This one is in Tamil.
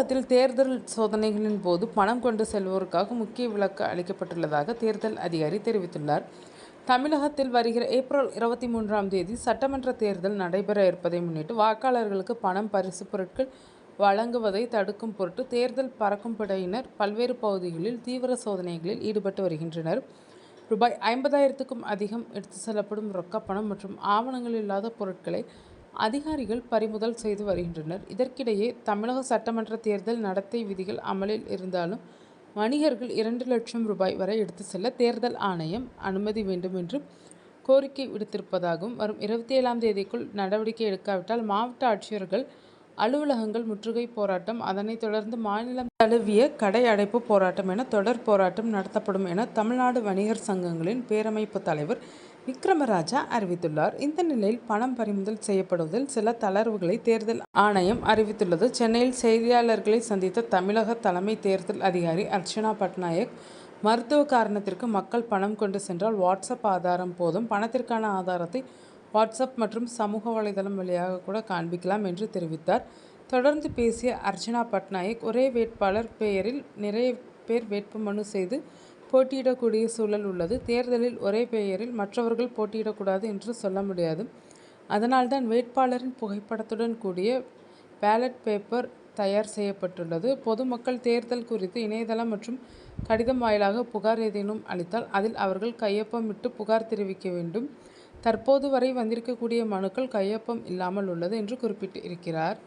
தமிழகத்தில் தேர்தல் சோதனைகளின் போது பணம் கொண்டு செல்வோருக்காக முக்கிய விலக்கு அளிக்கப்பட்டுள்ளதாக தேர்தல் அதிகாரி தெரிவித்துள்ளார். தமிழகத்தில் வருகிற ஏப்ரல் 23ஆம் தேதி சட்டமன்ற தேர்தல் நடைபெற இருப்பதை முன்னிட்டு வாக்காளர்களுக்கு பணம், பரிசு பொருட்கள் வழங்குவதை தடுக்கும் பொருட்டு தேர்தல் பறக்கும் படையினர் பல்வேறு பகுதிகளில் தீவிர சோதனைகளில் ஈடுபட்டு வருகின்றனர். ரூபாய் 50,000க்கும் அதிகம் எடுத்து செல்லப்படும் ரொக்கப்பணம் மற்றும் ஆவணங்கள் இல்லாத பொருட்களை அதிகாரிகள் பறிமுதல் செய்து வருகின்றனர். இதற்கிடையே தமிழக சட்டமன்ற தேர்தல் நடத்தை விதிகள் அமலில் இருந்தாலும் வணிகர்கள் 2 லட்சம் ரூபாய் வரை எடுத்து செல்ல தேர்தல் ஆணையம் அனுமதி வேண்டும் என்று கோரிக்கை விடுத்திருப்பதாகவும், வரும் 27ஆம் தேதிக்குள் நடவடிக்கை எடுக்காவிட்டால் மாவட்ட ஆட்சியர்கள் அலுவலகங்கள் முற்றுகை போராட்டம், அதனைத் தொடர்ந்து மாநிலம் தழுவிய கடை அடைப்பு போராட்டம் என தொடர் போராட்டம் நடத்தப்படும் என தமிழ்நாடு வணிகர் சங்கங்களின் பேரமைப்பு தலைவர் விக்ரமராஜா அறிவித்துள்ளார். இந்த நிலையில் பணம் பறிமுதல் செய்யப்படுவதில் சில தளர்வுகளை தேர்தல் ஆணையம் அறிவித்துள்ளது. சென்னையில் செய்தியாளர்களை சந்தித்த தமிழக தலைமை தேர்தல் அதிகாரி அர்ச்சனா பட்நாயக், மருத்துவ காரணத்திற்கு மக்கள் பணம் கொண்டு சென்றால் வாட்ஸ்அப் ஆதாரம் போதும், பணத்திற்கான ஆதாரத்தை வாட்ஸ்அப் மற்றும் சமூக வலைதளம் வழியாக கூட காண்பிக்கலாம் என்று தெரிவித்தார். தொடர்ந்து பேசிய அர்ச்சனா பட்நாயக், ஒரே வேட்பாளர் பெயரில் நிறைய பேர் வேட்புமனு செய்து போட்டியிடக்கூடிய சூழல் உள்ளது. தேர்தலில் ஒரே பெயரில் மற்றவர்கள் போட்டியிடக்கூடாது என்று சொல்ல முடியாது. அதனால்தான் வேட்பாளரின் புகைப்படத்துடன் கூடிய பேலட் பேப்பர் தயார் செய்யப்பட்டுள்ளது. பொதுமக்கள் தேர்தல் குறித்து இணையதளம் மற்றும் கடிதம் வாயிலாக புகார் ஏதேனும் அளித்தால் அதில் அவர்கள் கையொப்பமிட்டு புகார் தெரிவிக்க வேண்டும். தற்போது வரை வந்திருக்கக்கூடிய மனுக்கள் கையொப்பம் இல்லாமல் உள்ளது என்று குறிப்பிட்டிருக்கிறார்.